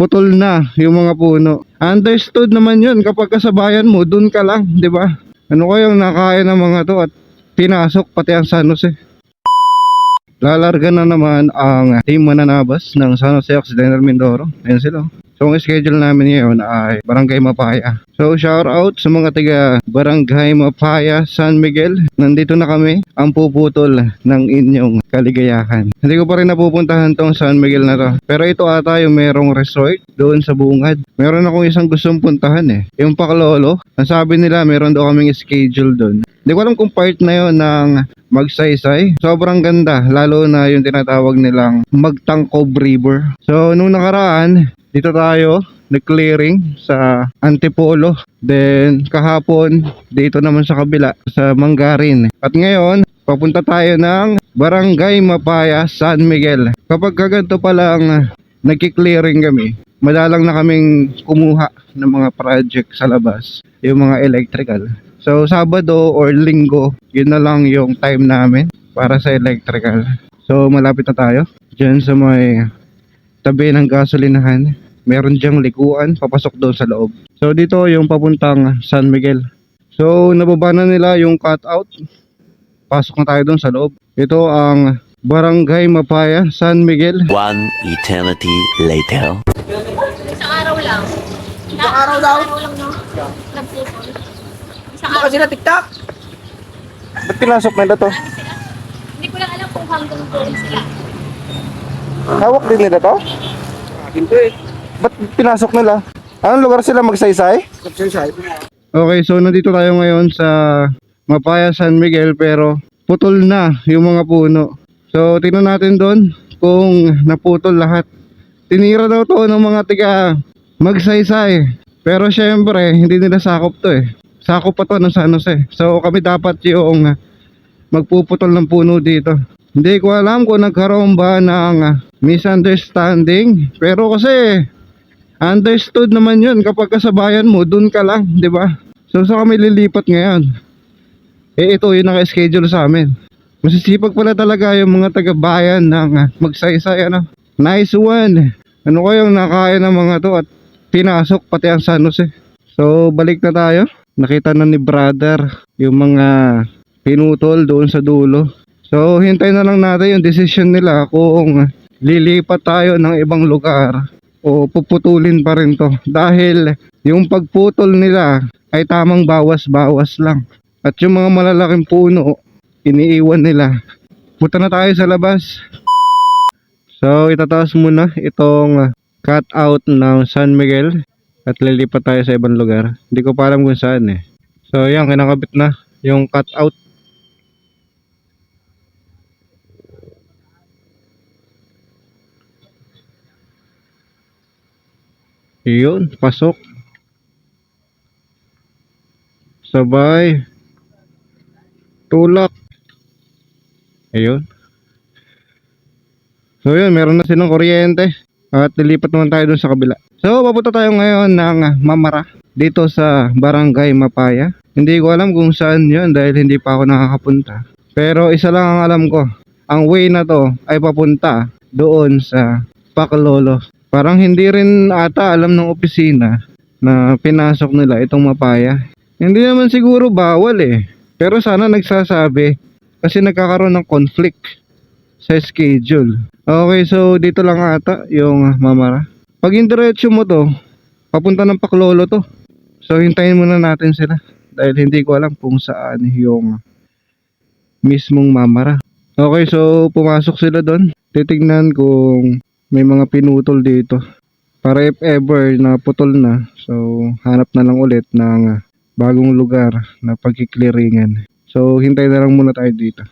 putol na yung mga puno. Understood naman yun kapag kasabayan mo, dun ka lang, di ba? Ano kayang nakain ng mga to at pinasok pati ang San Jose? Lalarga na naman ang team mananabas ng San Jose Occidental Mindoro. Ayan sila. So ang schedule namin ngayon ay Barangay Mapaya. So shout out sa mga taga Barangay Mapaya, San Miguel. Nandito na kami, ang puputol ng inyong kaligayahan. Hindi ko pa rin napupuntahan tong San Miguel na to. Pero ito ata yung merong resort doon sa bungad. Meron akong isang gustong puntahan yung Paklolo. Ang sabi nila meron daw kaming schedule doon. Hindi ko alam kung part na yon ng Magsaysay. Sobrang ganda, lalo na yung tinatawag nilang Magtangkob River. So nung nakaraan, dito tayo nag-clearing sa Antipolo. Then kahapon dito naman sa kabila sa Manggarin. At ngayon papunta tayo ng Barangay Mapaya, San Miguel. Kapag kaganto pa lang nagki-clearing kami, madalang na kaming kumuha ng mga project sa labas, yung mga electrical. So Sabado or Linggo, yun na lang yung time namin para sa electrical. So malapit na tayo dyan sa may tabi ng gasolinahan. Meron dyang likuan papasok doon sa loob. So dito yung papuntang San Miguel. So nababa na nila yung cutout. Pasok na tayo doon sa loob. Ito ang Barangay Mapaya, San Miguel. One eternity later. Isang araw lang. Isang araw daw? Lang, no? Nagpupol. Isang Baka araw. sila TikTok? Ba't pinasok nila to? Marami sila. Hindi ko lang alam kung hanggang doon sila. Hawak din nila to? Hindi eh. Ba't pinasok nila? Anong lugar sila, Magsaysay? Nagsaysay. Okay, so nandito tayo ngayon sa Mapaya, San Miguel, pero putol na yung mga puno. So tingnan natin doon kung naputol lahat. Tinira daw to ng mga tiga Magsaysay. Pero syempre, hindi nila sakop to Sakop pa to ng San Jose. So kami dapat yung magpuputol ng puno dito. Hindi ko alam kung nagkaroon ba ng misunderstanding. Pero kasi understood naman yun kapag kasabayan mo, dun ka lang, di ba? So sa kami lilipat ngayon. Ito yung naka-schedule sa amin. Masisipag pala talaga yung mga taga-bayan ng Magsaysay, ano? Nice one. Ano kayang nakain ng mga to at pinasok pati ang San Jose? So balik na tayo. Nakita na ni brother yung mga pinutol doon sa dulo. So hintayin na lang natin yung decision nila kung lilipat tayo ng ibang lugar o puputulin pa rin to. Dahil yung pagputol nila ay tamang bawas-bawas lang. At yung mga malalaking puno, iniiwan nila. Punta na tayo sa labas. So itataas muna itong cut out ng San Miguel at lilipat tayo sa ibang lugar. Hindi ko pa alam kung saan So yan, kinakabit na yung cut out. Yun, pasok. Sabay. Tulak. Ayun. So yun, meron na silang kuryente. At lilipat naman tayo dun sa kabila. So papunta tayo ngayon ng Mamara, dito sa Barangay Mapaya. Hindi ko alam kung saan yun dahil hindi pa ako nakakapunta. Pero isa lang ang alam ko, ang way na to ay papunta doon sa Paklolo. Parang hindi rin ata alam ng opisina na pinasok nila itong Mapaya. Hindi naman siguro bawal pero sana nagsasabi kasi nagkakaroon ng conflict sa schedule. Okay, so dito lang ata yung Mamara. Pag indiretso mo to, papunta ng Paklolo to. So hintayin muna natin sila dahil hindi ko alam kung saan yung mismong Mamara. Okay, so pumasok sila doon. Titignan kung may mga pinutol dito para if ever na putol na, so hanap na lang ulit ng bagong lugar na pagkiklearingan. So hintay na lang muna tayo dito.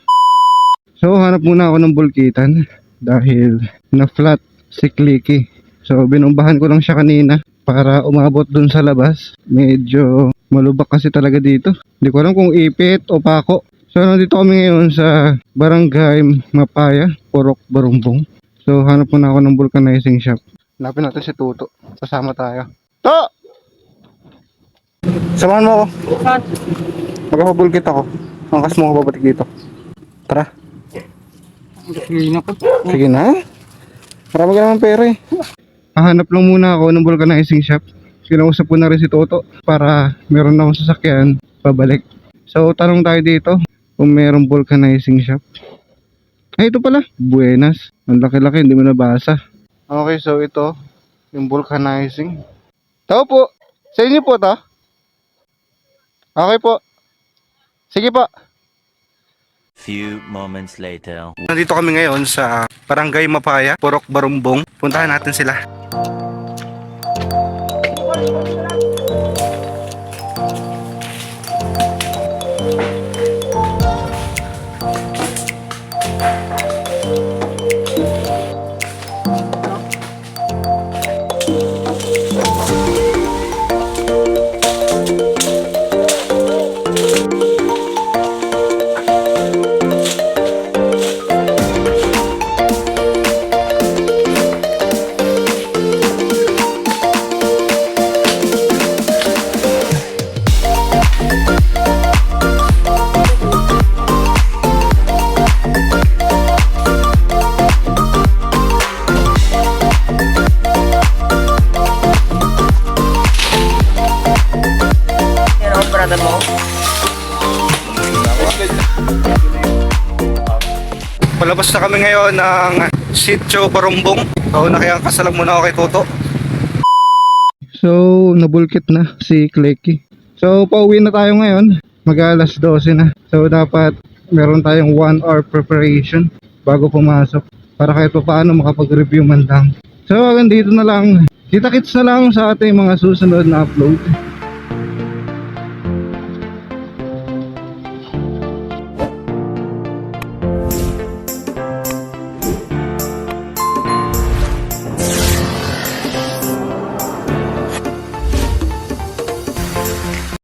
So hanap muna ako ng bulkitan dahil na flat si Clicky. So binumbahan ko lang siya kanina para umabot dun sa labas. Medyo malubak kasi talaga dito. Hindi ko alam kung ipit o pako. So nandito kami ngayon sa Barangay Mapaya, Purok Barumbong. So hanap muna ako ng vulcanizing shop. Hanapin natin si Tuto. Sasama tayo. To! Samahan mo ako. Saan? Magpapabulkit ako. Angkas mo ako babalik dito. Tara. Sige na ko. Sige na. Marami ka naman pera Hahanap lang muna ako ng vulcanizing shop. Kinausap ko na rin si Toto para meron akong sasakyan pabalik. So tanong tayo dito kung merong vulcanizing shop. Ay, ito pala, Buenas. Ang laki-laki, hindi mo nabasa. Okay, so ito yung vulcanizing. Tao po, sa inyo po to? Okay po. Sige po. Few moments later. Nandito kami ngayon sa Barangay Mapaya, Purok Barumbong. Puntahan natin sila. Yan ang brother mo. Palabas na kami ngayon ng Sitio Barumbong. So nakikakasalang muna ako kay Toto. So nabulkit na si Kleki. So pauwi na tayo ngayon. Mag-alas 12 na. So dapat meron tayong 1 hour preparation bago pumasok. Para kahit pa paano makapag-review man lang. So hanggang dito na lang. Kita-kits na lang sa ating mga susunod na upload.